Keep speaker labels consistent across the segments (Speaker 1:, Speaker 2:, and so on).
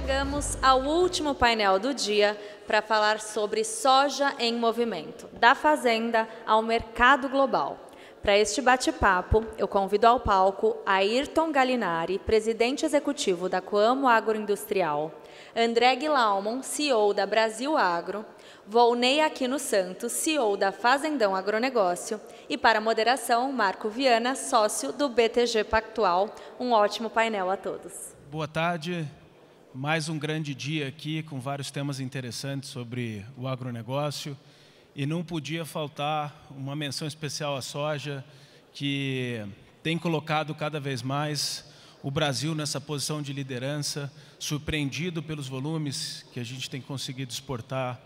Speaker 1: chegamos ao último painel do dia para falar sobre soja em movimento, da fazenda ao mercado global. Para este bate-papo, eu convido ao palco Ayrton Galinari, presidente executivo da Coamo Agroindustrial, André Guilaumon, CEO da Brasil Agro, Volney Aquino Santos, CEO da Fazendão Agronegócio, e para a moderação, Marco Viana, sócio do BTG Pactual. Um ótimo painel a todos.
Speaker 2: Boa tarde. Mais um grande dia aqui com vários temas interessantes sobre o agronegócio. E não podia faltar uma menção especial à soja, que tem colocado cada vez mais o Brasil nessa posição de liderança, surpreendido pelos volumes que a gente tem conseguido exportar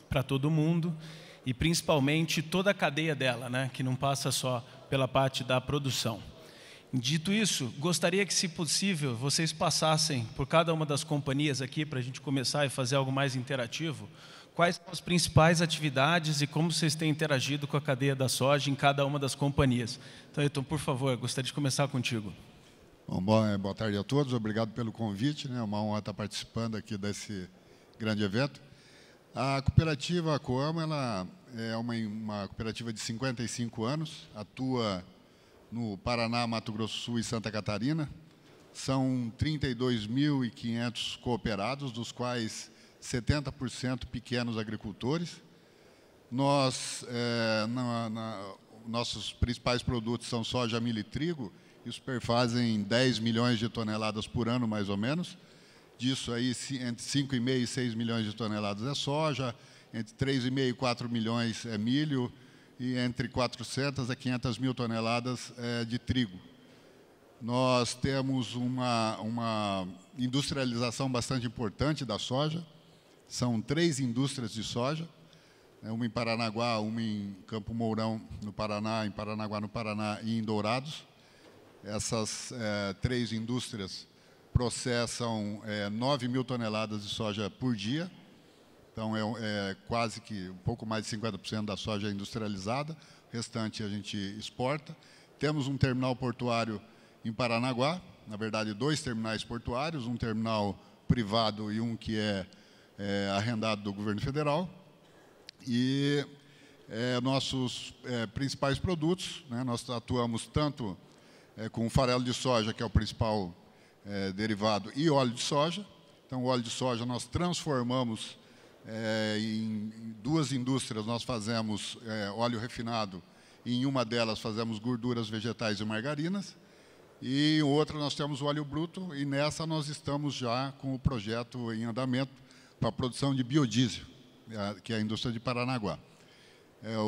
Speaker 2: para todo mundo, e principalmente toda a cadeia dela, né, que não passa só pela parte da produção. Dito isso, gostaria que, se possível, vocês passassem por cada uma das companhias aqui, para a gente começar e fazer algo mais interativo, quais são as principais atividades e como vocês têm interagido com a cadeia da soja em cada uma das companhias. Então, Ayrton, por favor, gostaria de começar contigo.
Speaker 3: Bom, boa tarde a todos, obrigado pelo convite, né? É uma honra estar participando aqui desse grande evento. A cooperativa Coamo, ela é uma cooperativa de 55 anos, atua no Paraná, Mato Grosso do Sul e Santa Catarina. São 32.500 cooperados, dos quais 70% pequenos agricultores. Nossos principais produtos são soja, milho e trigo, isso perfazem 10 milhões de toneladas por ano, mais ou menos. Disso aí, entre 5,5 e 6 milhões de toneladas é soja, entre 3,5 e 4 milhões é milho, e entre 400 a 500 mil toneladas de trigo. Nós temos uma industrialização bastante importante da soja. São 3 indústrias de soja, uma em Paranaguá, uma em Campo Mourão, no Paraná, em Paranaguá, no Paraná, e em Dourados. Essas 3 indústrias processam 9 mil toneladas de soja por dia. Então, quase que um pouco mais de 50% da soja industrializada, o restante a gente exporta. Temos um terminal portuário em Paranaguá, na verdade 2 terminais portuários, um terminal privado e um que é arrendado do governo federal. E nossos principais produtos, né, nós atuamos tanto com farelo de soja, que é o principal derivado, e óleo de soja. Então, o óleo de soja nós transformamos em 2 indústrias, nós fazemos óleo refinado, e em uma delas fazemos gorduras vegetais e margarinas, e em outra nós temos o óleo bruto, e nessa nós estamos já com o projeto em andamento para a produção de biodiesel, que é a indústria de Paranaguá.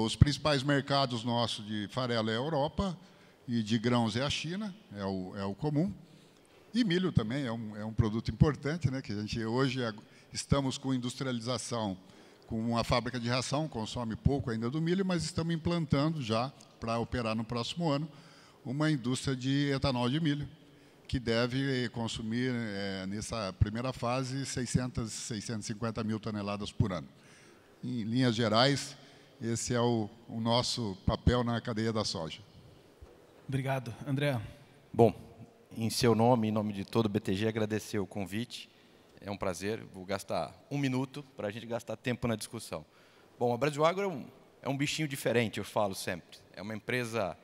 Speaker 3: Os principais mercados nossos de farelo é a Europa, e de grãos é a China, é o comum. E milho também é um produto importante, né, que a gente hoje estamos com industrialização, com uma fábrica de ração, consome pouco ainda do milho, mas estamos implantando já, para operar no próximo ano, uma indústria de etanol de milho, que deve consumir, nessa primeira fase, 650 mil toneladas por ano. Em linhas gerais, esse é o nosso papel na cadeia da soja.
Speaker 2: Obrigado. André.
Speaker 4: Bom, em seu nome, em nome de todo o BTG, agradecer o convite. É um prazer. Vou gastar 1 minuto para a gente gastar tempo na discussão. Bom, a Brasil Agro é um bichinho diferente, eu falo sempre. É uma empresa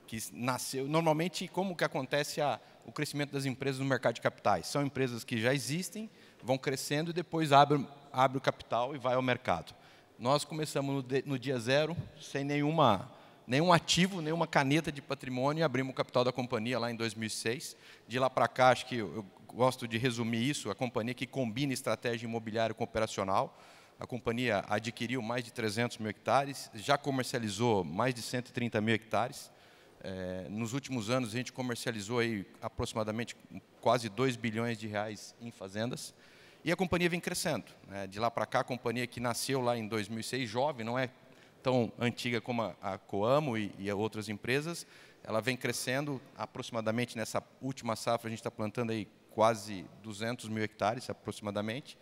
Speaker 4: que nasceu... Normalmente, como que acontece o crescimento das empresas no mercado de capitais? São empresas que já existem, vão crescendo e depois abre o capital e vai ao mercado. Nós começamos no dia 0, sem nenhum ativo, nenhuma caneta de patrimônio, e abrimos o capital da companhia lá em 2006. De lá para cá, acho que eu gosto de resumir isso, a companhia que combina estratégia imobiliária com operacional. A companhia adquiriu mais de 300 mil hectares, já comercializou mais de 130 mil hectares. Nos últimos anos, a gente comercializou aí aproximadamente quase 2 bilhões de reais em fazendas. E a companhia vem crescendo, né? De lá para cá, a companhia que nasceu lá em 2006, jovem, não é tão antiga como a Coamo e outras empresas, ela vem crescendo aproximadamente. Nessa última safra, a gente está plantando aí quase 200 mil hectares, aproximadamente,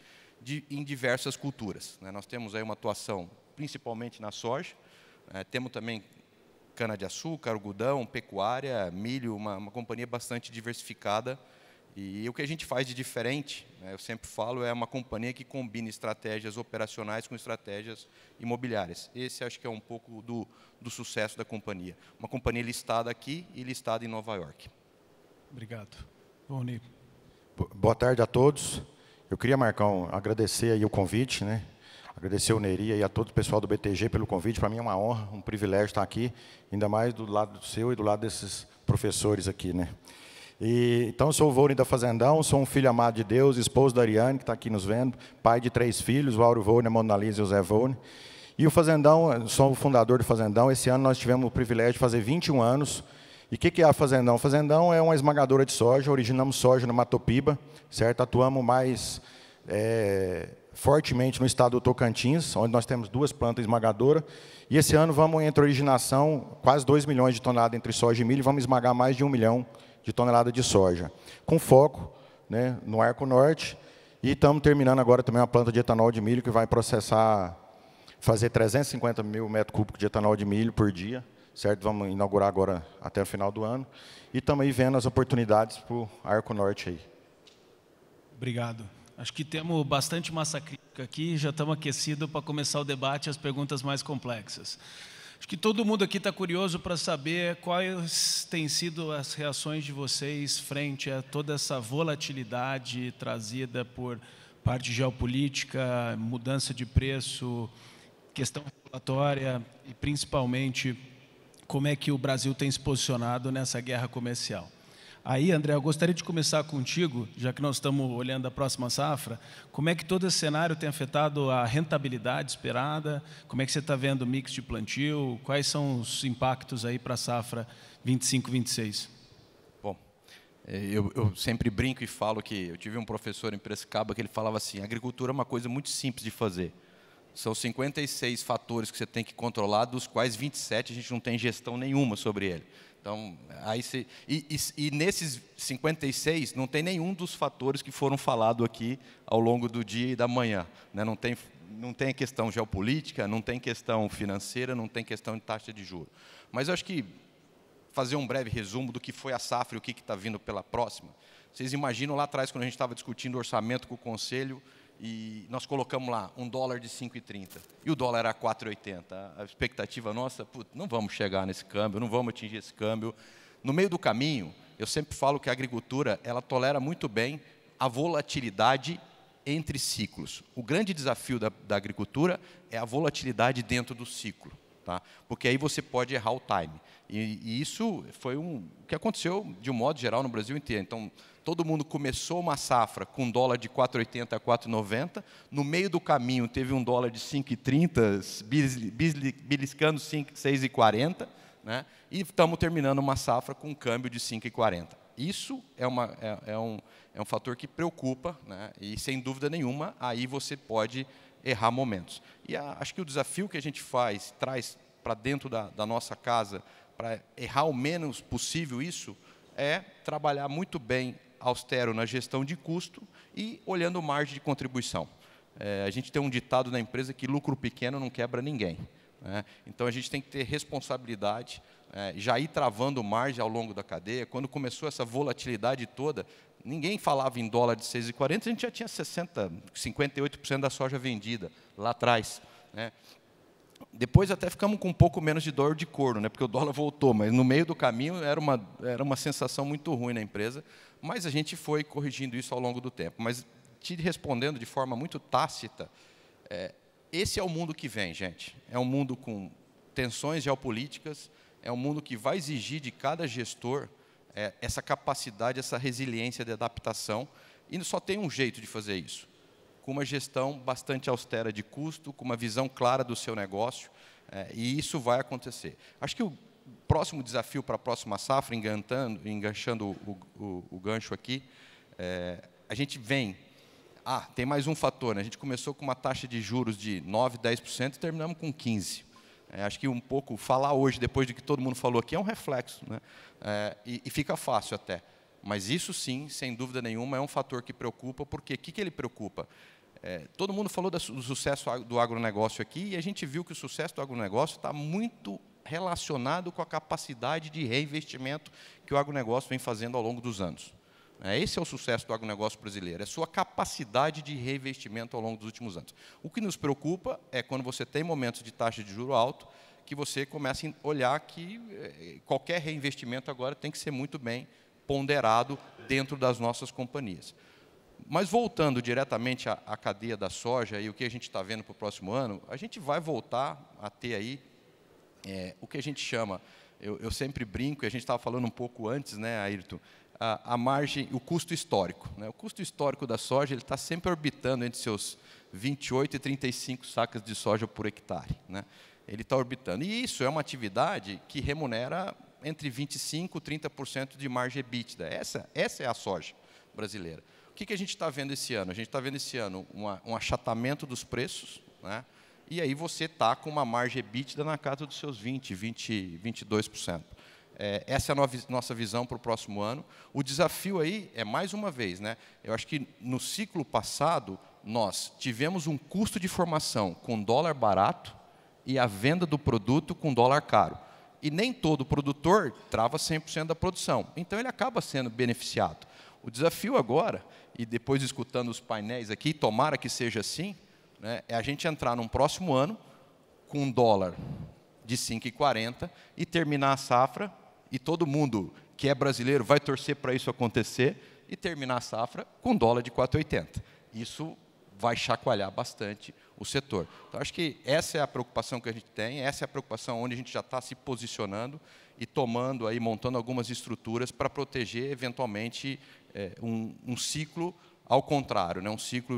Speaker 4: em diversas culturas, né? Nós temos aí uma atuação principalmente na soja, temos também cana-de-açúcar, algodão, pecuária, milho, uma companhia bastante diversificada E o que a gente faz de diferente, né, eu sempre falo, é uma companhia que combina estratégias operacionais com estratégias imobiliárias. Esse acho que é um pouco do sucesso da companhia. Uma companhia listada aqui e listada em Nova York.
Speaker 2: Obrigado. Bom, Ney.
Speaker 5: Boa tarde a todos. Eu queria, Marcão, agradecer aí o convite, né? Agradecer o Neri e a todo o pessoal do BTG pelo convite. Para mim é uma honra, um privilégio estar aqui, ainda mais do lado seu e do lado desses professores aqui, né? Então, eu sou o Volney da Fazendão, sou um filho amado de Deus, esposo da Ariane, que está aqui nos vendo, pai de 3 filhos, o Auro Volney, a Mona Lisa e o Zé Volney. E o Fazendão, sou o fundador do Fazendão. Esse ano nós tivemos o privilégio de fazer 21 anos. E o que é a Fazendão? A Fazendão é uma esmagadora de soja, originamos soja no Mato Piba, certo? Atuamos mais fortemente no estado do Tocantins, onde nós temos 2 plantas esmagadoras. E esse ano vamos, entre originação, quase 2 milhões de toneladas entre soja e milho, vamos esmagar mais de 1 milhão de toneladas de soja, com foco, né, no Arco Norte. E estamos terminando agora também uma planta de etanol de milho que vai fazer 350 mil metros cúbicos de etanol de milho por dia, certo? Vamos inaugurar agora até o final do ano. E estamos aí vendo as oportunidades para o Arco Norte aí.
Speaker 2: Obrigado. Acho que temos bastante massa crítica aqui, já estamos aquecidos para começar o debate e as perguntas mais complexas. Acho que todo mundo aqui está curioso para saber quais têm sido as reações de vocês frente a toda essa volatilidade trazida por parte geopolítica, mudança de preço, questão regulatória e, principalmente, como é que o Brasil tem se posicionado nessa guerra comercial. Aí, André, eu gostaria de começar contigo, já que nós estamos olhando a próxima safra, como é que todo esse cenário tem afetado a rentabilidade esperada, como é que você está vendo o mix de plantio, quais são os impactos aí para a safra 25-26?
Speaker 4: Bom, eu sempre brinco e falo que eu tive um professor em Piracicaba que ele falava assim, a agricultura é uma coisa muito simples de fazer. São 56 fatores que você tem que controlar, dos quais 27 a gente não tem gestão nenhuma sobre ele. Então, aí e nesses 56 não tem nenhum dos fatores que foram falados aqui ao longo do dia e da manhã, né? Não tem questão geopolítica, não tem questão financeira, não tem questão de taxa de juros. Mas eu acho que fazer um breve resumo do que foi a safra e o que está vindo pela próxima. Vocês imaginam lá atrás, quando a gente estava discutindo orçamento com o Conselho, e nós colocamos lá $1 de 5,30 e o dólar era 4,80. A expectativa nossa, não vamos chegar nesse câmbio, não vamos atingir esse câmbio. No meio do caminho, eu sempre falo que a agricultura ela tolera muito bem a volatilidade entre ciclos. O grande desafio da agricultura é a volatilidade dentro do ciclo, tá? Porque aí você pode errar o time. E isso foi o que aconteceu de um modo geral no Brasil inteiro. Então, todo mundo começou uma safra com um dólar de 4,80 a 4,90. No meio do caminho, teve um dólar de 5,30, beliscando 6,40. Né? E estamos terminando uma safra com um câmbio de 5,40. Isso é um fator que preocupa, né? E, sem dúvida nenhuma, aí você pode errar momentos. E acho que o desafio que a gente traz para dentro da nossa casa, para errar o menos possível isso, é trabalhar muito bem austero na gestão de custo e olhando margem de contribuição. A gente tem um ditado na empresa que lucro pequeno não quebra ninguém, né? Então, a gente tem que ter responsabilidade, já ir travando margem ao longo da cadeia. Quando começou essa volatilidade toda, ninguém falava em dólar de 6,40, a gente já tinha 58% da soja vendida lá atrás, né? Depois até ficamos com um pouco menos de dor de corno, né? Porque o dólar voltou, mas no meio do caminho era uma sensação muito ruim na empresa, mas a gente foi corrigindo isso ao longo do tempo. Mas te respondendo de forma muito tácita, esse é o mundo que vem, gente. É um mundo com tensões geopolíticas, é um mundo que vai exigir de cada gestor essa capacidade, essa resiliência de adaptação, e só tem um jeito de fazer isso: com uma gestão bastante austera de custo, com uma visão clara do seu negócio, e isso vai acontecer. Acho que o próximo desafio para a próxima safra, enganchando o gancho aqui, a gente vem... tem mais um fator, né? A gente começou com uma taxa de juros de 9%, 10% e terminamos com 15%. Acho que um pouco falar hoje, depois de que todo mundo falou aqui, é um reflexo, né? E fica fácil até. Mas isso sim, sem dúvida nenhuma, é um fator que preocupa, porque o que ele preocupa? Todo mundo falou do sucesso do agronegócio aqui, e a gente viu que o sucesso do agronegócio está muito relacionado com a capacidade de reinvestimento que o agronegócio vem fazendo ao longo dos anos. Esse é o sucesso do agronegócio brasileiro, é a sua capacidade de reinvestimento ao longo dos últimos anos. O que nos preocupa é quando você tem momentos de taxa de juro alto, que você começa a olhar que qualquer reinvestimento agora tem que ser muito bem ponderado dentro das nossas companhias. Mas voltando diretamente à cadeia da soja e o que a gente está vendo para o próximo ano, a gente vai voltar a ter aí o que a gente chama, eu sempre brinco, e a gente estava falando um pouco antes, né, Ayrton, a margem, o custo histórico. O custo histórico da soja ele está sempre orbitando entre seus 28 e 35 sacas de soja por hectare. Ele está orbitando. E isso é uma atividade que remunera entre 25% e 30% de margem EBITDA. Essa é a soja brasileira. O que a gente está vendo esse ano? A gente está vendo esse ano um achatamento dos preços, e aí você está com uma margem EBITDA na casa dos seus 22%. Essa é a nossa visão para o próximo ano. O desafio aí é, mais uma vez, eu acho que no ciclo passado, nós tivemos um custo de formação com dólar barato e a venda do produto com dólar caro. E nem todo produtor trava 100% da produção. Então, ele acaba sendo beneficiado. O desafio agora, e depois escutando os painéis aqui, tomara que seja assim, é a gente entrar num próximo ano com um dólar de 5,40 e terminar a safra, e todo mundo que é brasileiro vai torcer para isso acontecer, e terminar a safra com dólar de 4,80. Isso vai chacoalhar bastante o setor. Então, acho que essa é a preocupação que a gente tem, essa é a preocupação onde a gente já está se posicionando e tomando, aí, montando algumas estruturas para proteger, eventualmente, um ciclo ao contrário,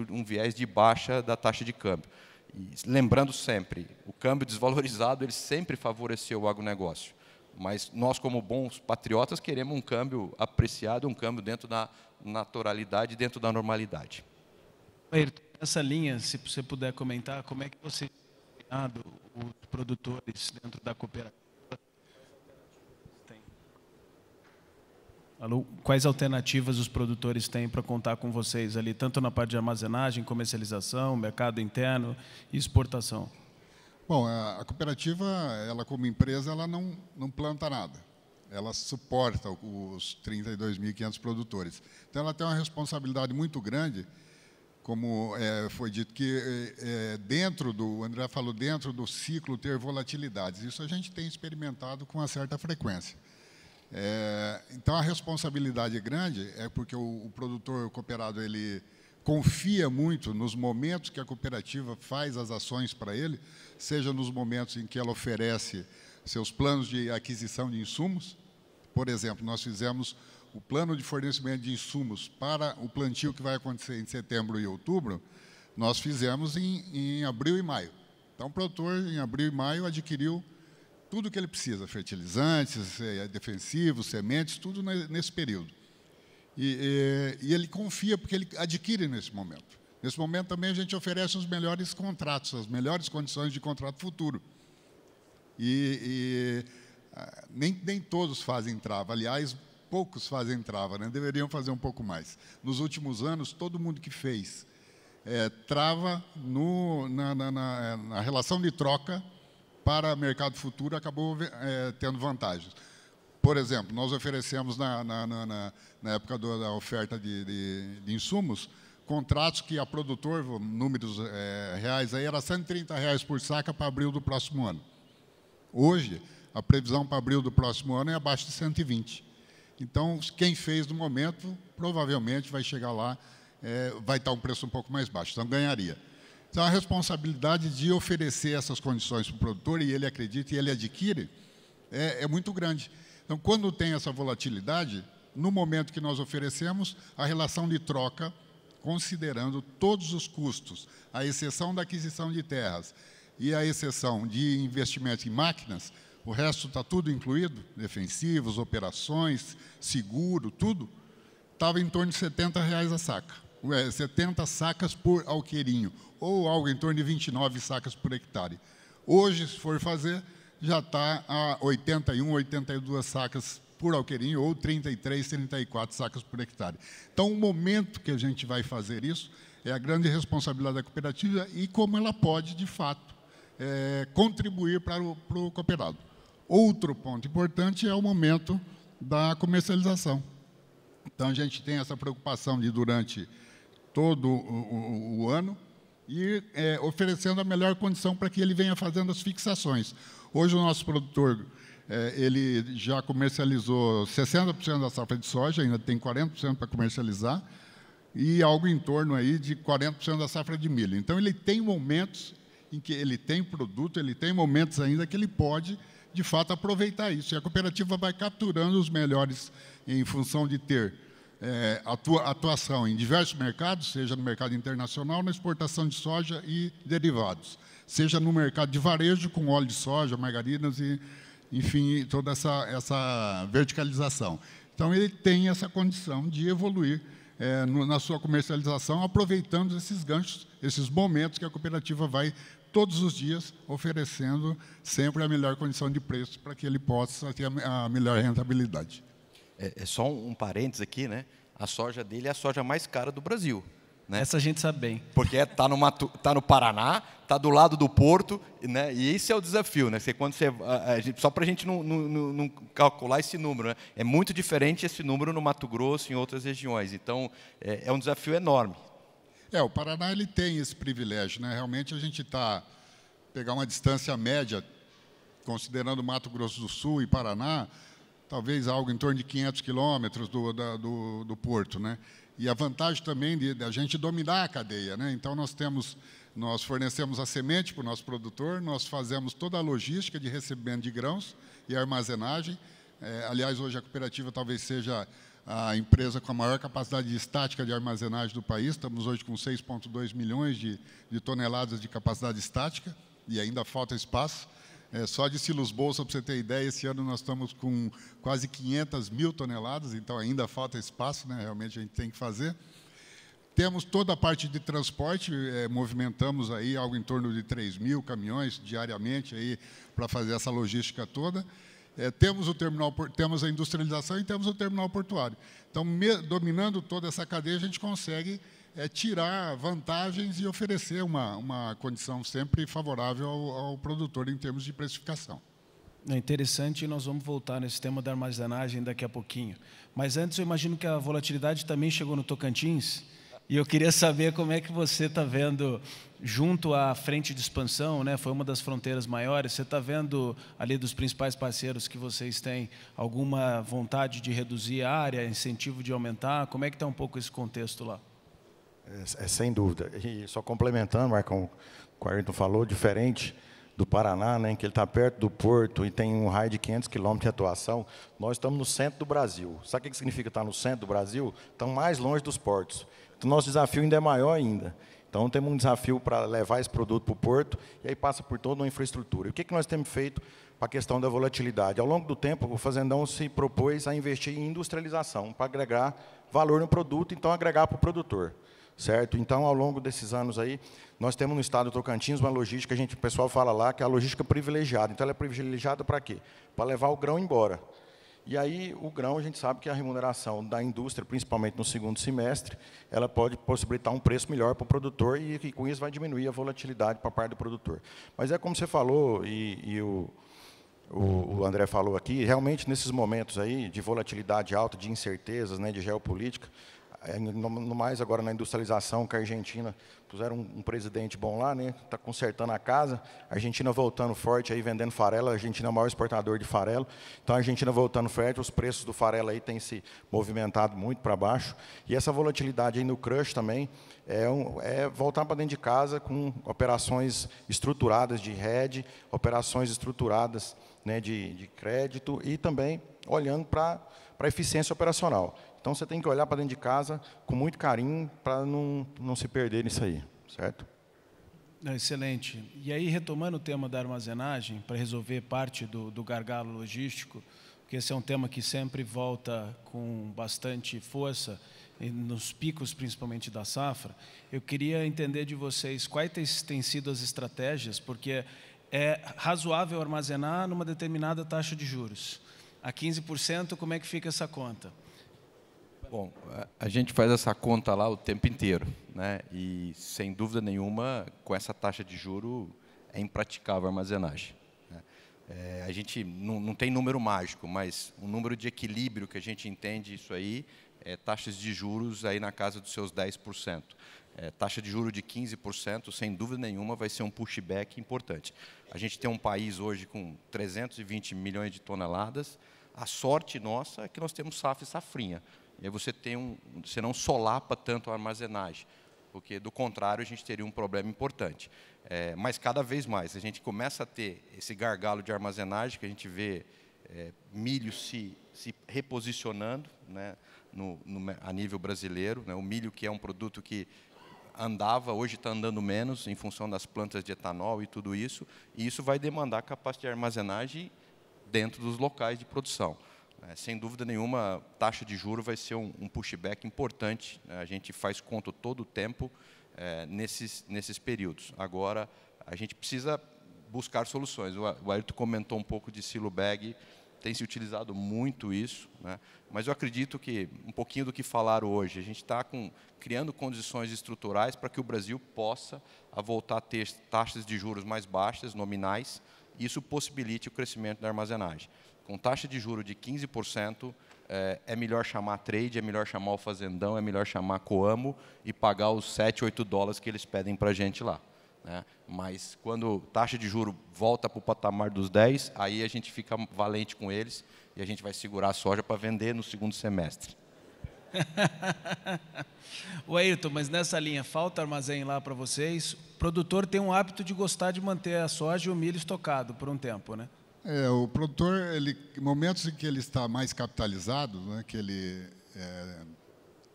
Speaker 4: um viés de baixa da taxa de câmbio. E, lembrando sempre, o câmbio desvalorizado ele sempre favoreceu o agronegócio. Mas nós, como bons patriotas, queremos um câmbio apreciado, um câmbio dentro da naturalidade, dentro da normalidade.
Speaker 2: Ayrton, essa linha, se você puder comentar, como é que você tem os produtores dentro da cooperativa? Quais alternativas os produtores têm para contar com vocês ali, tanto na parte de armazenagem, comercialização, mercado interno e exportação?
Speaker 3: Bom, a cooperativa, ela como empresa, ela não planta nada. Ela suporta os 32.500 produtores. Então, ela tem uma responsabilidade muito grande, como foi dito, que o André falou, dentro do ciclo ter volatilidades. Isso a gente tem experimentado com uma certa frequência. Então, a responsabilidade é grande, porque o produtor cooperado ele confia muito nos momentos que a cooperativa faz as ações para ele, seja nos momentos em que ela oferece seus planos de aquisição de insumos. Por exemplo, nós fizemos o plano de fornecimento de insumos para o plantio que vai acontecer em setembro e outubro, nós fizemos em abril e maio. Então, o produtor, em abril e maio, adquiriu tudo o que ele precisa, fertilizantes, defensivos, sementes, tudo nesse período. E ele confia porque ele adquire nesse momento. Nesse momento também a gente oferece os melhores contratos, as melhores condições de contrato futuro. Nem todos fazem trava, aliás, poucos fazem trava, deveriam fazer um pouco mais. Nos últimos anos, todo mundo que fez trava na relação de troca para mercado futuro acabou tendo vantagens. Por exemplo, nós oferecemos, na época da oferta de insumos, contratos que a produtor, números reais, aí era R$ 130 por saca para abril do próximo ano. Hoje, a previsão para abril do próximo ano é abaixo de 120. Então, quem fez no momento, provavelmente vai chegar lá, vai estar um preço um pouco mais baixo, então ganharia. Então, a responsabilidade de oferecer essas condições para o produtor, e ele acredita e ele adquire, é muito grande. Então, quando tem essa volatilidade, no momento que nós oferecemos, a relação de troca, considerando todos os custos, a exceção da aquisição de terras e a exceção de investimento em máquinas, o resto está tudo incluído, defensivos, operações, seguro, tudo, estava em torno de R$ 70 a saca. 70 sacas por alqueirinho, ou algo em torno de 29 sacas por hectare. Hoje, se for fazer, já está a 81, 82 sacas por alqueirinho, ou 33, 34 sacas por hectare. Então, o momento que a gente vai fazer isso é a grande responsabilidade da cooperativa e como ela pode, de fato, contribuir para o cooperado. Outro ponto importante é o momento da comercialização. Então, a gente tem essa preocupação de, durante todo o ano, ir oferecendo a melhor condição para que ele venha fazendo as fixações. Hoje, o nosso produtor ele já comercializou 60% da safra de soja, ainda tem 40% para comercializar, e algo em torno aí de 40% da safra de milho. Então, ele tem momentos em que ele tem produto, ele tem momentos ainda que ele pode, de fato, aproveitar isso. E a cooperativa vai capturando os melhores em função de ter atuação em diversos mercados, seja no mercado internacional, na exportação de soja e derivados, seja no mercado de varejo, com óleo de soja, margarinas e, enfim, toda essa verticalização. Então, ele tem essa condição de evoluir na sua comercialização, aproveitando esses ganchos, esses momentos que a cooperativa vai, todos os dias, oferecendo sempre a melhor condição de preço para que ele possa ter a melhor rentabilidade.
Speaker 4: Só um parênteses aqui, né? A soja dele é a soja mais cara do Brasil. Né?
Speaker 2: Essa a gente sabe bem.
Speaker 4: Porque está no Paraná, está do lado do Porto, né? E esse é o desafio, né? Só para a gente não calcular esse número, né? É muito diferente esse número no Mato Grosso e em outras regiões. Então, é um desafio enorme.
Speaker 3: O Paraná ele tem esse privilégio, né? Realmente a gente pegar uma distância média, considerando Mato Grosso do Sul e Paraná, talvez algo em torno de 500 quilômetros do porto, né? E a vantagem também de a gente dominar a cadeia, né? Então, nós fornecemos a semente para o nosso produtor, nós fazemos toda a logística de recebimento de grãos e armazenagem. Aliás, hoje a cooperativa talvez seja a empresa com a maior capacidade estática de armazenagem do país. Estamos hoje com 6,2 milhões de toneladas de capacidade estática e ainda falta espaço. Só de silos bolsa, para você ter ideia, esse ano nós estamos com quase 500 mil toneladas, então ainda falta espaço, né? Realmente a gente tem que fazer. Temos toda a parte de transporte, movimentamos aí algo em torno de 3 mil caminhões diariamente aí para fazer essa logística toda. Temos a industrialização e temos o terminal portuário. Então, dominando toda essa cadeia, a gente consegue tirar vantagens e oferecer uma condição sempre favorável ao produtor em termos de precificação.
Speaker 2: É interessante, e nós vamos voltar nesse tema da armazenagem daqui a pouquinho. Mas antes, eu imagino que a volatilidade também chegou no Tocantins, e eu queria saber como é que você está vendo, junto à frente de expansão, né, foi uma das fronteiras maiores, você está vendo ali dos principais parceiros que vocês têm alguma vontade de reduzir a área, incentivo de aumentar? Como é que está um pouco esse contexto lá?
Speaker 5: Sem dúvida. E só complementando, Marcão, o Ayrton falou, diferente do Paraná, né, em que ele está perto do porto e tem um raio de 500 quilômetros de atuação, nós estamos no centro do Brasil. Sabe o que significa estar no centro do Brasil? Estamos mais longe dos portos. Então, nosso desafio ainda é maior ainda. Então, temos um desafio para levar esse produto para o porto e aí passa por toda uma infraestrutura. E o que nós temos feito para a questão da volatilidade? Ao longo do tempo, o fazendão se propôs a investir em industrialização, para agregar valor no produto, então agregar para o produtor. Certo? Então, ao longo desses anos aí, nós temos no estado do Tocantins uma logística, o pessoal fala lá, que é a logística privilegiada. Então, ela é privilegiada para quê? Para levar o grão embora. E aí, o grão, a gente sabe que a remuneração da indústria, principalmente no segundo semestre, ela pode possibilitar um preço melhor para o produtor e com isso vai diminuir a volatilidade para a parte do produtor. Mas é como você falou e o André falou aqui, realmente, nesses momentos aí de volatilidade alta, de incertezas, né, de geopolítica, no mais agora na industrialização, que a Argentina puseram um presidente bom lá, né? Está consertando a casa, a Argentina voltando forte, aí vendendo farelo, a Argentina é o maior exportador de farelo, então a Argentina voltando forte, os preços do farelo aí têm se movimentado muito para baixo, e essa volatilidade aí no crush também é voltar para dentro de casa com operações estruturadas de hedge, operações estruturadas, né, de crédito e também olhando para a eficiência operacional. Então, você tem que olhar para dentro de casa com muito carinho para não se perder nisso aí, certo?
Speaker 2: Excelente. E aí, retomando o tema da armazenagem, para resolver parte do gargalo logístico, porque esse é um tema que sempre volta com bastante força, nos picos principalmente da safra, eu queria entender de vocês quais têm sido as estratégias, porque é razoável armazenar numa determinada taxa de juros. A 15%, como é que fica essa conta?
Speaker 4: Bom, a gente faz essa conta lá o tempo inteiro, né? E, sem dúvida nenhuma, com essa taxa de juro, é impraticável a armazenagem. Né? A gente não tem número mágico, mas um número de equilíbrio que a gente entende isso aí taxas de juros aí na casa dos seus 10%. Taxa de juros de 15%, sem dúvida nenhuma, vai ser um pushback importante. A gente tem um país hoje com 320 milhões de toneladas. A sorte nossa é que nós temos safra e safrinha. E aí você não solapa tanto a armazenagem, porque, do contrário, a gente teria um problema importante. Mas, cada vez mais, a gente começa a ter esse gargalo de armazenagem, que a gente vê milho se reposicionando, né, a nível brasileiro. Né, o milho, que é um produto que andava, hoje está andando menos, em função das plantas de etanol e tudo isso, e isso vai demandar capacidade de armazenagem dentro dos locais de produção. Sem dúvida nenhuma, taxa de juros vai ser um pushback importante. A gente faz conta todo o tempo nesses períodos. Agora, a gente precisa buscar soluções. O Ayrton comentou um pouco de silo bag, tem se utilizado muito isso, né? Mas eu acredito que, um pouquinho do que falaram hoje, a gente está criando condições estruturais para que o Brasil possa voltar a ter taxas de juros mais baixas, nominais, e isso possibilite o crescimento da armazenagem. Com taxa de juros de 15%, é melhor chamar trade, é melhor chamar o fazendão, é melhor chamar Coamo e pagar os 7, 8 dólares que eles pedem para a gente lá. Né? Mas, quando taxa de juros volta para o patamar dos 10, aí a gente fica valente com eles e a gente vai segurar a soja para vender no segundo semestre.
Speaker 2: O Ayrton, mas nessa linha, falta armazém lá para vocês? O produtor tem um hábito de gostar de manter a soja e o milho estocado por um tempo, né?
Speaker 3: O produtor, momentos em que ele está mais capitalizado, né, que ele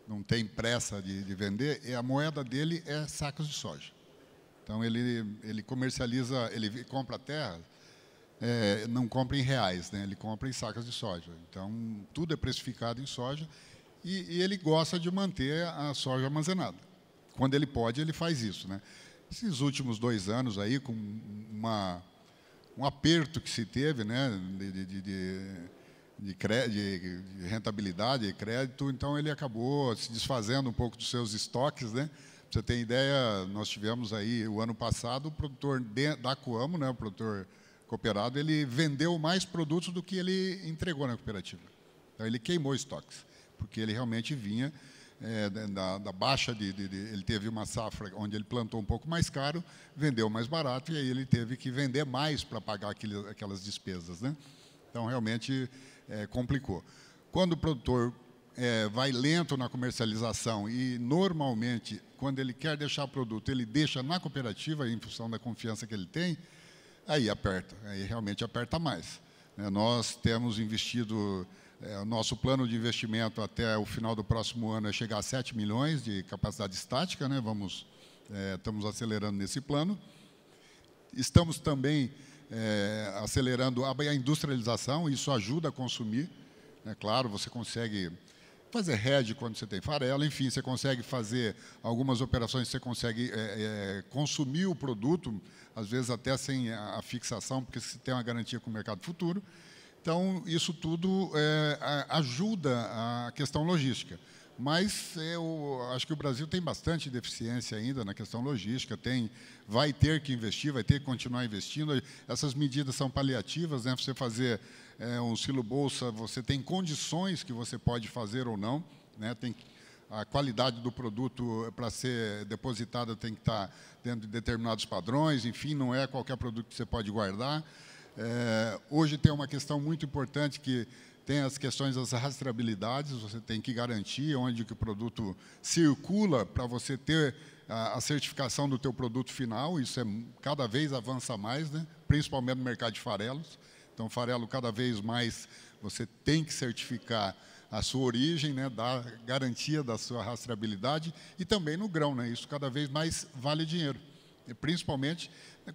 Speaker 3: não tem pressa de vender, a moeda dele é sacos de soja. Então, ele comercializa, ele compra terra, não compra em reais, né, ele compra em sacas de soja. Então, tudo é precificado em soja e ele gosta de manter a soja armazenada. Quando ele pode, ele faz isso, né? Esses últimos 2 anos aí, com um aperto que se teve, né, de rentabilidade e crédito, então ele acabou se desfazendo um pouco dos seus estoques, né? Pra você ter ideia, nós tivemos aí, o ano passado, o produtor da Coamo, né, o produtor cooperado, ele vendeu mais produtos do que ele entregou na cooperativa. Então, ele queimou estoques, porque ele realmente vinha da baixa, ele teve uma safra onde ele plantou um pouco mais caro, vendeu mais barato, e aí ele teve que vender mais para pagar aquelas despesas, né? Então, realmente, complicou. Quando o produtor vai lento na comercialização e, normalmente, quando ele quer deixar produto, ele deixa na cooperativa, em função da confiança que ele tem, aí aperta, aí realmente aperta mais. Nós temos investido... o nosso plano de investimento até o final do próximo ano é chegar a 7 milhões de capacidade estática, né? Estamos acelerando nesse plano. Estamos também acelerando a industrialização, isso ajuda a consumir. Claro, você consegue fazer hedge quando você tem farelo, enfim, você consegue fazer algumas operações, você consegue consumir o produto, às vezes até sem a fixação, porque você tem uma garantia com o mercado futuro. Então, isso tudo ajuda a questão logística. Mas eu acho que o Brasil tem bastante deficiência ainda na questão logística, vai ter que investir, vai ter que continuar investindo. Essas medidas são paliativas, né? Você fazer um silo bolsa, você tem condições que você pode fazer ou não, né? A qualidade do produto para ser depositada tem que estar dentro de determinados padrões, enfim, não é qualquer produto que você pode guardar. Hoje tem uma questão muito importante que tem as questões das rastreabilidades, você tem que garantir onde que o produto circula para você ter a certificação do teu produto final, isso cada vez avança mais, né? Principalmente no mercado de farelos. Então, farelo cada vez mais você tem que certificar a sua origem, né? Dar garantia da sua rastreabilidade e também no grão, né? Isso cada vez mais vale dinheiro, e principalmente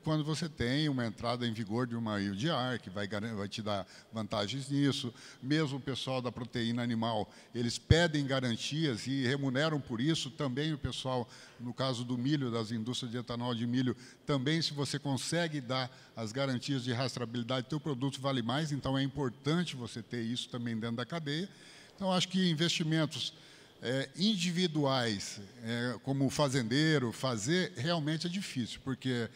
Speaker 3: quando você tem uma entrada em vigor de uma UDR, que vai te dar vantagens nisso. Mesmo o pessoal da proteína animal, eles pedem garantias e remuneram por isso. Também o pessoal, no caso do milho, das indústrias de etanol de milho, também, se você consegue dar as garantias de rastreabilidade, teu produto vale mais, então é importante você ter isso também dentro da cadeia. Então, acho que investimentos individuais, como fazendeiro, fazer, realmente é difícil, porque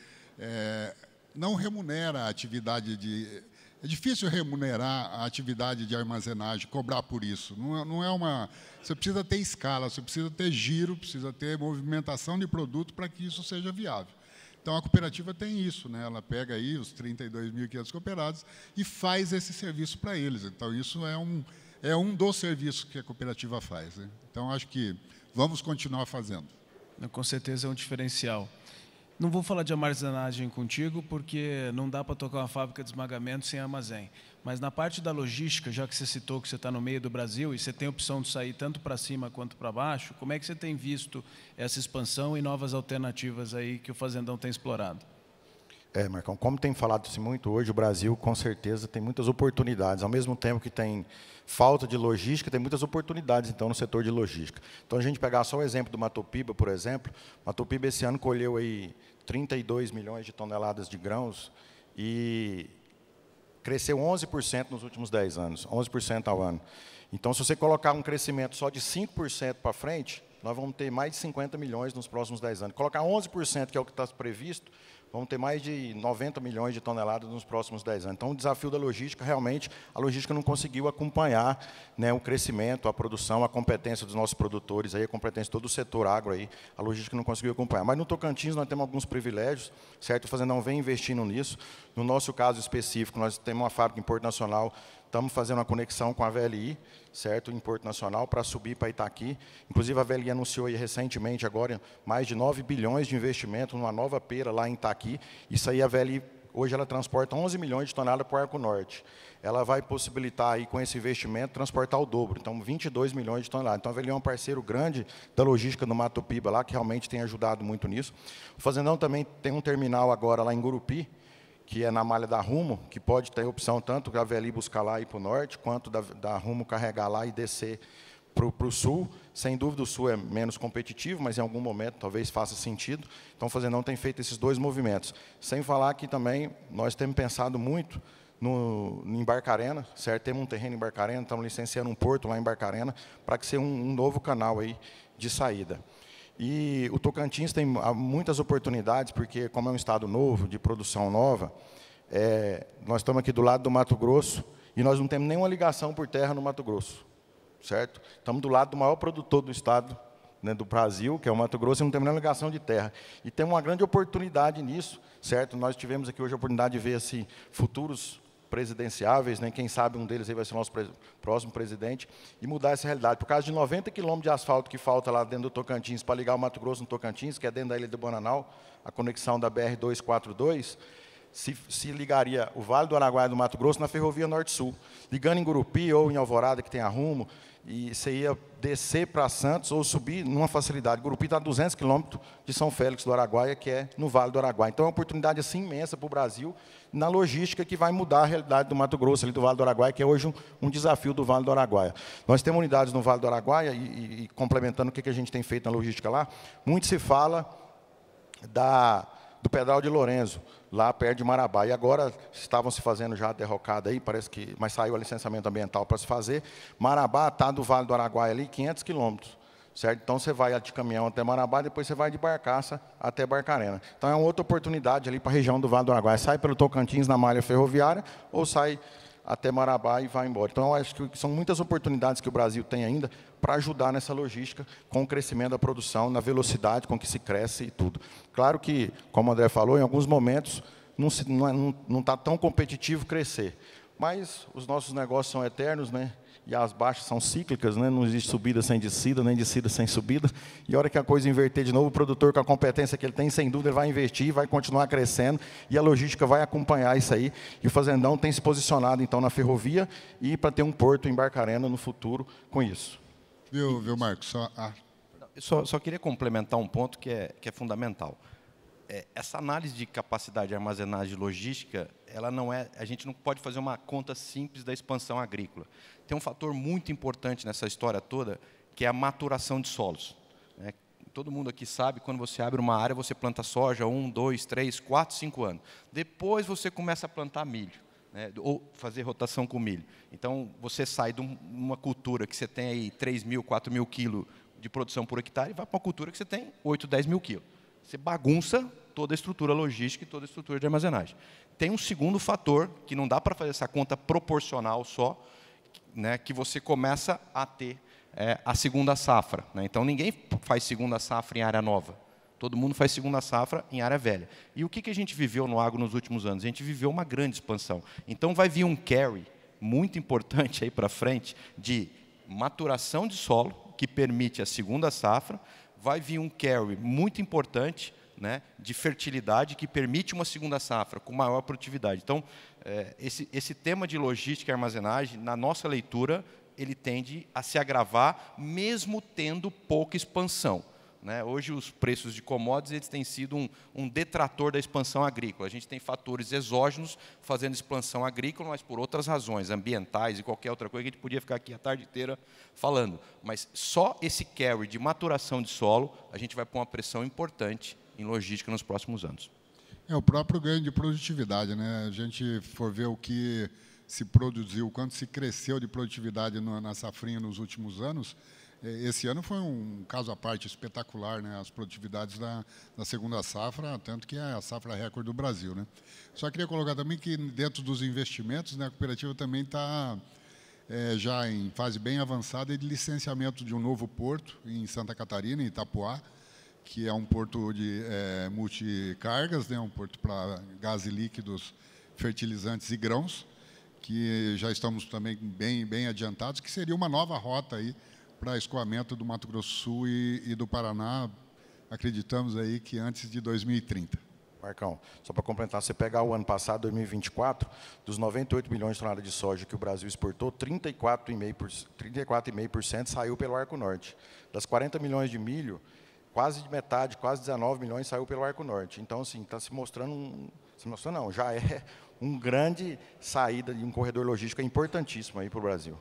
Speaker 3: não remunera a atividade É difícil remunerar a atividade de armazenagem, cobrar por isso. Não é uma... Você precisa ter escala, você precisa ter giro, precisa ter movimentação de produto para que isso seja viável. Então, a cooperativa tem isso, né? Ela pega aí os 32.500 cooperados e faz esse serviço para eles. Então, isso é um dos serviços que a cooperativa faz, né? Então, acho que vamos continuar fazendo.
Speaker 2: Com certeza é um diferencial. Não vou falar de armazenagem contigo, porque não dá para tocar uma fábrica de esmagamento sem armazém. Mas na parte da logística, já que você citou que você está no meio do Brasil e você tem a opção de sair tanto para cima quanto para baixo, como é que você tem visto essa expansão e novas alternativas aí que o Fazendão tem explorado?
Speaker 5: Marcão, como tem falado-se muito hoje, o Brasil, com certeza, tem muitas oportunidades. Ao mesmo tempo que tem falta de logística, tem muitas oportunidades, então, no setor de logística. Então, a gente pegar só o exemplo do Mato Piba, por exemplo, Mato Piba esse ano colheu aí 32 milhões de toneladas de grãos e cresceu 11% nos últimos 10 anos, 11% ao ano. Então, se você colocar um crescimento só de 5% para frente, nós vamos ter mais de 50 milhões nos próximos 10 anos. Colocar 11%, que é o que está previsto, vamos ter mais de 90 milhões de toneladas nos próximos 10 anos. Então, o desafio da logística, realmente, a logística não conseguiu acompanhar, né, o crescimento, a produção, a competência dos nossos produtores, aí, a competência de todo o setor agro, aí, a logística não conseguiu acompanhar. Mas no Tocantins nós temos alguns privilégios, certo? O Fazendão vem investindo nisso. No nosso caso específico, nós temos uma fábrica em Porto Nacional, estamos fazendo uma conexão com a VLI, certo, em Porto Nacional, para subir para Itaqui. Inclusive, a VLI anunciou aí recentemente, agora, mais de 9 bilhões de investimento numa nova pera lá em Itaqui. Isso aí, a VLI, hoje, ela transporta 11 milhões de toneladas para o Arco Norte. Ela vai possibilitar, aí, com esse investimento, transportar o dobro, então, 22 milhões de toneladas. Então, a VLI é um parceiro grande da logística no Mato Piba, lá, que realmente tem ajudado muito nisso. O Fazendão também tem um terminal agora lá em Gurupi, que é na malha da Rumo, que pode ter opção tanto da VLI buscar lá e ir para o norte, quanto da Rumo carregar lá e descer para o sul. Sem dúvida, o sul é menos competitivo, mas em algum momento talvez faça sentido. Então, o Fazendão tem feito esses dois movimentos. Sem falar que também nós temos pensado muito em Barcarena, certo? Temos um terreno em Barcarena, estamos licenciando um porto lá em Barcarena, para que seja um novo canal aí de saída. E o Tocantins tem muitas oportunidades, porque, como é um estado novo, de produção nova, nós estamos aqui do lado do Mato Grosso e nós não temos nenhuma ligação por terra no Mato Grosso, certo? Estamos do lado do maior produtor do estado, né, do Brasil, que é o Mato Grosso, e não temos nenhuma ligação de terra. E tem uma grande oportunidade nisso, certo? Nós tivemos aqui hoje a oportunidade de ver assim, futuros presidenciáveis, né? Quem sabe um deles aí vai ser o nosso próximo presidente, e mudar essa realidade. Por causa de 90 quilômetros de asfalto que falta lá dentro do Tocantins, para ligar o Mato Grosso no Tocantins, que é dentro da ilha de Bananal, a conexão da BR-242, se ligaria o Vale do Araguaia do Mato Grosso na ferrovia Norte-Sul. Ligando em Gurupi ou em Alvorada, que tem a Rumo, e você ia descer para Santos ou subir numa facilidade. Gurupi está a 200 quilômetros de São Félix do Araguaia, que é no Vale do Araguaia. Então, é uma oportunidade assim, imensa para o Brasil, na logística que vai mudar a realidade do Mato Grosso, ali do Vale do Araguaia, que é hoje um desafio do Vale do Araguaia. Nós temos unidades no Vale do Araguaia, e complementando o que a gente tem feito na logística lá, muito se fala do Pedral de Lourenço, lá perto de Marabá. E agora estavam se fazendo já a derrocada aí, parece que, mas saiu o licenciamento ambiental para se fazer. Marabá está do Vale do Araguaia ali, 500 quilômetros, certo? Então, você vai de caminhão até Marabá, depois você vai de barcaça até Barcarena. Então, é uma outra oportunidade ali para a região do Vale do Araguaia. Sai pelo Tocantins na malha ferroviária ou sai até Marabá e vai embora. Então, eu acho que são muitas oportunidades que o Brasil tem ainda para ajudar nessa logística, com o crescimento da produção, na velocidade com que se cresce e tudo. Claro que, como o André falou, em alguns momentos não está tão competitivo crescer, mas os nossos negócios são eternos, né? E as baixas são cíclicas, né? Não existe subida sem descida, nem descida sem subida. E a hora que a coisa inverter de novo, o produtor, com a competência que ele tem, sem dúvida, ele vai investir, vai continuar crescendo, e a logística vai acompanhar isso aí. E o Fazendão tem se posicionado, então, na ferrovia e para ter um porto em Barcarena no futuro com isso.
Speaker 3: Viu, Marcos?
Speaker 4: Só queria complementar um ponto que é fundamental. Essa análise de capacidade de armazenagem e logística, a gente não pode fazer uma conta simples da expansão agrícola. Tem um fator muito importante nessa história toda, que é a maturação de solos. Todo mundo aqui sabe, quando você abre uma área, você planta soja 1, 2, 3, 4, 5 anos. Depois você começa a plantar milho, né, ou fazer rotação com milho. Então, você sai de uma cultura que você tem aí 3.000, 4.000 quilos de produção por hectare e vai para uma cultura que você tem 8, 10 mil quilos. Você bagunça toda a estrutura logística e toda a estrutura de armazenagem. Tem um segundo fator, que não dá para fazer essa conta proporcional só, né, que você começa a ter a segunda safra. Né? Então, ninguém faz segunda safra em área nova. Todo mundo faz segunda safra em área velha. E o que a gente viveu no agro nos últimos anos? A gente viveu uma grande expansão. Então, vai vir um carry muito importante aí para frente de maturação de solo, que permite a segunda safra. Vai vir um carry muito importante, né, de fertilidade, que permite uma segunda safra com maior produtividade. Então, esse tema de logística e armazenagem, na nossa leitura, ele tende a se agravar, mesmo tendo pouca expansão. Né? Hoje, os preços de commodities eles têm sido um detrator da expansão agrícola. A gente tem fatores exógenos fazendo expansão agrícola, mas por outras razões, ambientais e qualquer outra coisa, que a gente podia ficar aqui a tarde inteira falando. Mas só esse carry de maturação de solo, a gente vai pôr uma pressão importante em logística nos próximos anos.
Speaker 3: O próprio ganho de produtividade, né? A gente for ver o que se produziu, quanto se cresceu de produtividade na safrinha nos últimos anos, esse ano foi um caso à parte espetacular, né? As produtividades da segunda safra, tanto que é a safra recorde do Brasil, né? Só queria colocar também que dentro dos investimentos, né, a cooperativa também está já em fase bem avançada de licenciamento de um novo porto em Santa Catarina, em Itapoá, que é um porto de multicargas, né, um porto para gases líquidos, fertilizantes e grãos, que já estamos também bem adiantados, que seria uma nova rota aí para escoamento do Mato Grosso do Sul e do Paraná, acreditamos aí que antes de 2030.
Speaker 5: Marcão, só para complementar, você pegar o ano passado, 2024, dos 98 milhões de toneladas de soja que o Brasil exportou, 34,5% saiu pelo Arco Norte. Das 40 milhões de milho, quase de metade, quase 19 milhões saiu pelo Arco Norte. Então, assim, está se mostrando, já é um grande saída de um corredor logístico importantíssimo aí para o Brasil.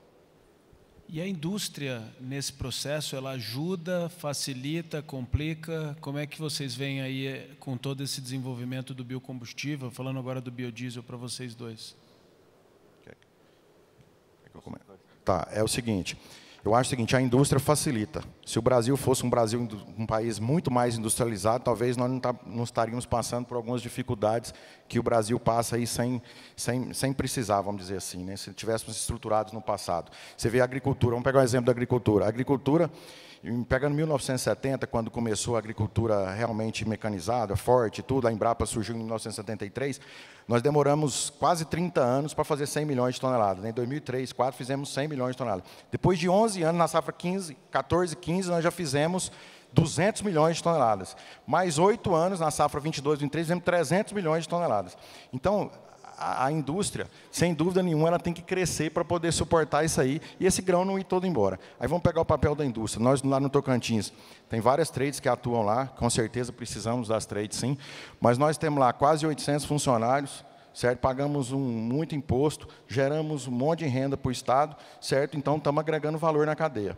Speaker 2: E a indústria, nesse processo, ela ajuda, facilita, complica? Como é que vocês veem aí com todo esse desenvolvimento do biocombustível? Falando agora do biodiesel para vocês dois.
Speaker 5: Tá, é o seguinte. Eu acho o seguinte, a indústria facilita. Se o Brasil fosse um país muito mais industrializado, talvez nós não estaríamos passando por algumas dificuldades que o Brasil passa aí sem precisar, vamos dizer assim, né? Se tivéssemos estruturados no passado. Você vê a agricultura, vamos pegar o exemplo da agricultura. A agricultura, pegando 1970, quando começou a agricultura realmente mecanizada, forte, tudo, a Embrapa surgiu em 1973, nós demoramos quase 30 anos para fazer 100 milhões de toneladas. Em 2003, 2004, fizemos 100 milhões de toneladas. Depois de 11 anos, na safra 14, 15, nós já fizemos 200 milhões de toneladas. Mais 8 anos, na safra 22, 23, fizemos 300 milhões de toneladas. Então, a indústria, sem dúvida nenhuma, ela tem que crescer para poder suportar isso aí e esse grão não ir todo embora. Aí vamos pegar o papel da indústria. Nós, lá no Tocantins, tem várias trades que atuam lá, com certeza precisamos das trades, sim, mas nós temos lá quase 800 funcionários, certo? Pagamos muito imposto, geramos um monte de renda para o Estado, certo? Então, estamos agregando valor na cadeia.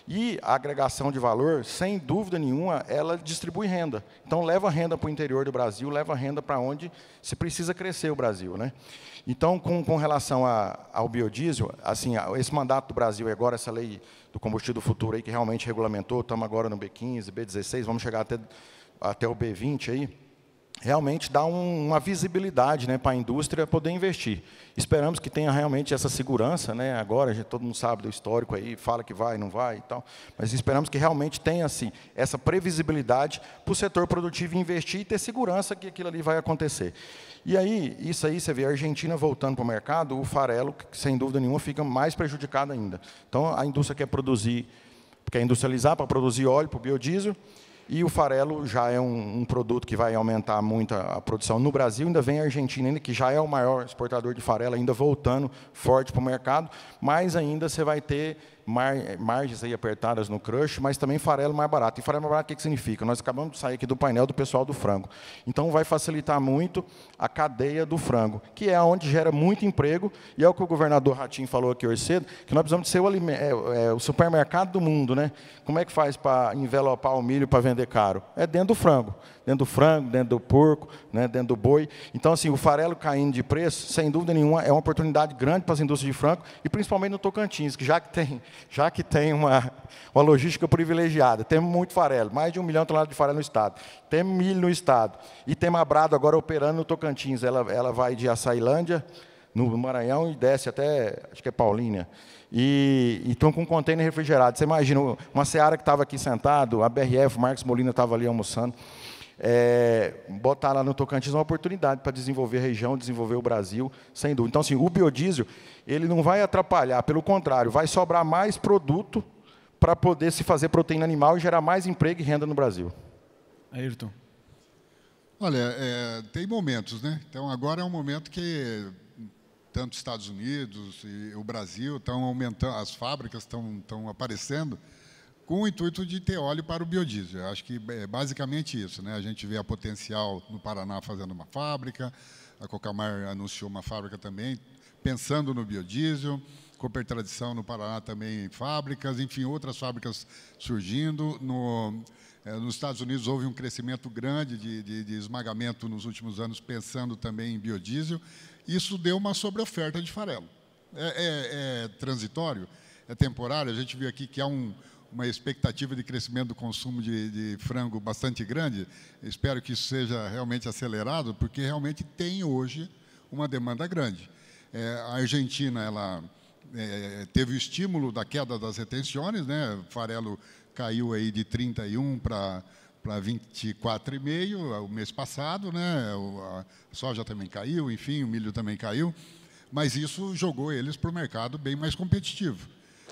Speaker 5: E a agregação de valor, sem dúvida nenhuma, ela distribui renda. Então, leva renda para o interior do Brasil, leva renda para onde se precisa crescer o Brasil, né? Então, com relação ao biodiesel, assim, esse mandato do Brasil e agora essa lei do combustível do futuro aí, que realmente regulamentou, estamos agora no B15, B16, vamos chegar até o B20 aí, realmente dá uma visibilidade, né, para a indústria poder investir. Esperamos que tenha realmente essa segurança, né, agora todo mundo sabe do histórico aí, fala que vai, não vai e tal, mas esperamos que realmente tenha assim, essa previsibilidade para o setor produtivo investir e ter segurança que aquilo ali vai acontecer. E aí, isso aí, você vê a Argentina voltando para o mercado, o farelo, que, sem dúvida nenhuma, fica mais prejudicado ainda. Então, a indústria quer industrializar para produzir óleo para o biodiesel, e o farelo já é um produto que vai aumentar muito a produção no Brasil. Ainda vem a Argentina, ainda, que já é o maior exportador de farelo, ainda voltando forte para o mercado. Mas ainda você vai ter margens aí apertadas no crush, mas também farelo mais barato. E farelo mais barato, o que significa? Nós acabamos de sair aqui do painel do pessoal do frango. Então, vai facilitar muito a cadeia do frango, que é onde gera muito emprego, e é o que o governador Ratinho falou aqui hoje cedo, que nós precisamos de ser o supermercado do mundo, né? Como é que faz para envelopar o milho para vender caro? É dentro do frango, dentro do porco, né? Dentro do boi. Então, assim, o farelo caindo de preço, sem dúvida nenhuma, é uma oportunidade grande para as indústrias de frango, e principalmente no Tocantins, que já que tem já que tem uma logística privilegiada, temos muito farelo, mais de 1 milhão de toneladas de farelo no estado, temos milho no estado, e temos a Brado agora operando no Tocantins, ela vai de Açailândia, no Maranhão, e desce até, acho que é Paulínia, e estão com um container refrigerado. Você imagina, uma Seara que estava aqui sentado, a BRF, o Marcos Molina estava ali almoçando, botar lá no Tocantins uma oportunidade para desenvolver a região, desenvolver o Brasil, sem dúvida. Então, assim, o biodiesel, ele não vai atrapalhar, pelo contrário, vai sobrar mais produto para poder se fazer proteína animal e gerar mais emprego e renda no Brasil.
Speaker 2: Ayrton.
Speaker 3: Olha, tem momentos, né? Então, agora é um momento que tanto os Estados Unidos e o Brasil estão aumentando, as fábricas estão aparecendo com o intuito de ter óleo para o biodiesel. Eu acho que é basicamente isso, né? A gente vê a Potencial no Paraná fazendo uma fábrica, a Cocamar anunciou uma fábrica também, pensando no biodiesel, Cooper Tradição no Paraná também em fábricas, enfim, outras fábricas surgindo. Nos Estados Unidos houve um crescimento grande de esmagamento nos últimos anos, pensando também em biodiesel. Isso deu uma sobreoferta de farelo. É transitório, é temporário. A gente viu aqui que há uma expectativa de crescimento do consumo de frango bastante grande. Espero que isso seja realmente acelerado, porque realmente tem hoje uma demanda grande. A Argentina, ela teve o estímulo da queda das retenções, né? O farelo caiu aí de 31 para 24,5 o mês passado, né? A soja também caiu, enfim, o milho também caiu, mas isso jogou eles para o mercado bem mais competitivo.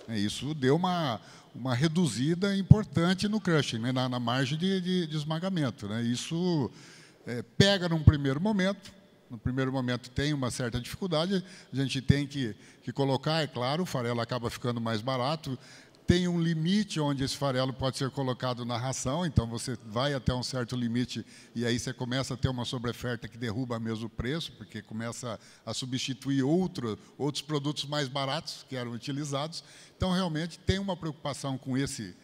Speaker 3: Isso deu uma reduzida importante no crushing, né? na margem de esmagamento, né? Isso pega num primeiro momento. No primeiro momento tem uma certa dificuldade, a gente tem que colocar, é claro, o farelo acaba ficando mais barato, tem um limite onde esse farelo pode ser colocado na ração, então você vai até um certo limite e aí você começa a ter uma sobreoferta que derruba mesmo o preço, porque começa a substituir outros produtos mais baratos que eram utilizados. Então, realmente, tem uma preocupação com esse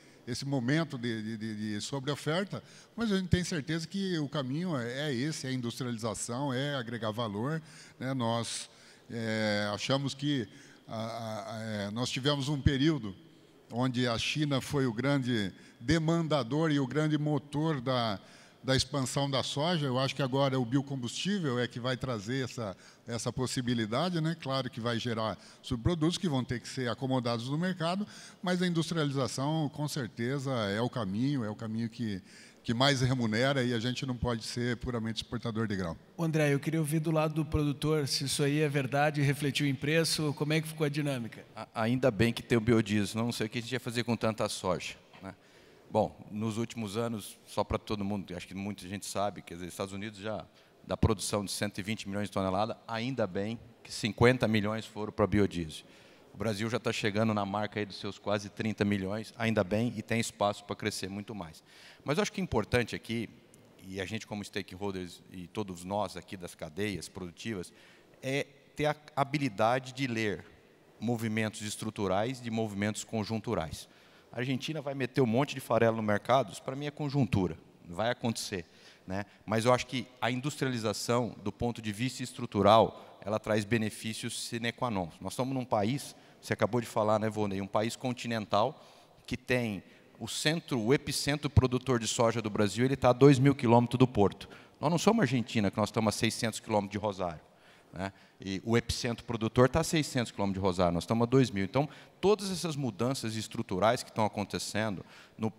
Speaker 3: momento de sobreoferta, mas a gente tem certeza que o caminho é esse, é a industrialização, é agregar valor, né? Nós achamos que nós tivemos um período onde a China foi o grande demandador e o grande motor da expansão da soja. Eu acho que agora o biocombustível é que vai trazer essa possibilidade, né? Claro que vai gerar subprodutos que vão ter que ser acomodados no mercado, mas a industrialização, com certeza, é o caminho que mais remunera, e a gente não pode ser puramente exportador de grão.
Speaker 2: André, eu queria ouvir do lado do produtor se isso aí é verdade, refletiu em preço, como é que ficou a dinâmica?
Speaker 4: Ainda bem que tem o biodiesel, não sei o que a gente ia fazer com tanta soja, né? Bom, nos últimos anos, só para todo mundo, acho que muita gente sabe, que os Estados Unidos já, da produção de 120 milhões de toneladas, ainda bem que 50 milhões foram para biodiesel. O Brasil já está chegando na marca aí dos seus quase 30 milhões, ainda bem, e tem espaço para crescer muito mais. Mas eu acho que é importante aqui, e a gente como stakeholders e todos nós aqui das cadeias produtivas, é ter a habilidade de ler movimentos estruturais de movimentos conjunturais. A Argentina vai meter um monte de farelo no mercado, isso para mim é conjuntura, vai acontecer, né? Mas eu acho que a industrialização, do ponto de vista estrutural, ela traz benefícios sine qua non. Nós estamos num país, você acabou de falar, né, Volney, um país continental que tem o epicentro produtor de soja do Brasil, ele está a 2.000 quilômetros do porto. Nós não somos Argentina, que nós estamos a 600 quilômetros de Rosário, né? E o epicentro produtor está a 600 quilômetros de Rosário, nós estamos a 2.000. Então, todas essas mudanças estruturais que estão acontecendo no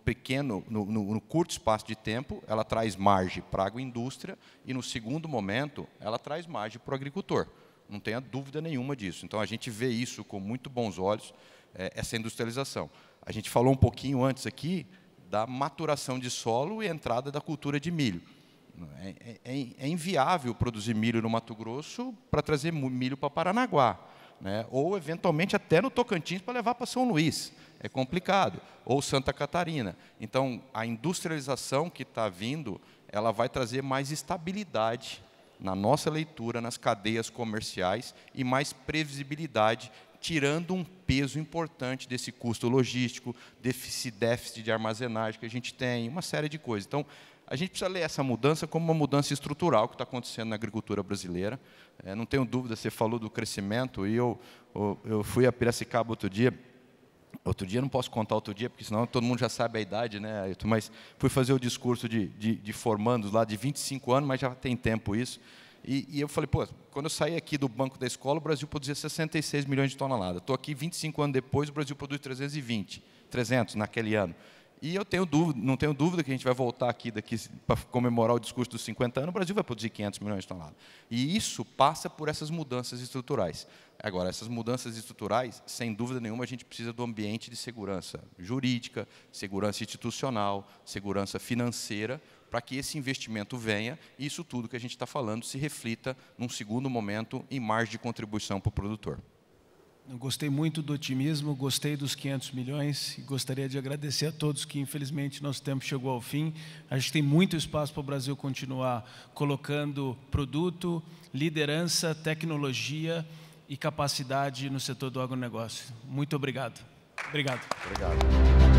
Speaker 4: curto espaço de tempo, ela traz margem para a agroindústria e, no segundo momento, ela traz margem para o agricultor. Não tenha dúvida nenhuma disso. Então, a gente vê isso com muito bons olhos, essa industrialização. A gente falou um pouquinho antes aqui da maturação de solo e entrada da cultura de milho. É inviável produzir milho no Mato Grosso para trazer milho para Paranaguá, né? Ou, eventualmente, até no Tocantins para levar para São Luís. É complicado. Ou Santa Catarina. Então, a industrialização que está vindo, ela vai trazer mais estabilidade na nossa leitura, nas cadeias comerciais e mais previsibilidade, tirando um peso importante desse custo logístico, desse déficit de armazenagem que a gente tem, uma série de coisas. Então, a gente precisa ler essa mudança como uma mudança estrutural que está acontecendo na agricultura brasileira. Não tenho dúvida, você falou do crescimento, e eu fui a Piracicaba outro dia, Outro dia, não posso contar outro dia, porque senão todo mundo já sabe a idade, né, Ailton? Mas fui fazer o discurso de formandos lá de 25 anos, mas já tem tempo isso. E eu falei, pô, quando eu saí aqui do banco da escola, o Brasil produzia 66 milhões de toneladas. Estou aqui 25 anos depois, o Brasil produz 300 naquele ano. E eu não tenho dúvida que a gente vai voltar aqui para comemorar o discurso dos 50 anos, o Brasil vai produzir 500 milhões de toneladas. E isso passa por essas mudanças estruturais. Agora, essas mudanças estruturais, sem dúvida nenhuma, a gente precisa do ambiente de segurança jurídica, segurança institucional, segurança financeira, para que esse investimento venha e isso tudo que a gente está falando se reflita, num segundo momento, em margem de contribuição para o produtor.
Speaker 2: Eu gostei muito do otimismo, gostei dos 500 milhões e gostaria de agradecer a todos que, infelizmente, nosso tempo chegou ao fim. A gente tem muito espaço para o Brasil continuar colocando produto, liderança, tecnologia e capacidade no setor do agronegócio. Muito obrigado. Obrigado.
Speaker 4: Obrigado.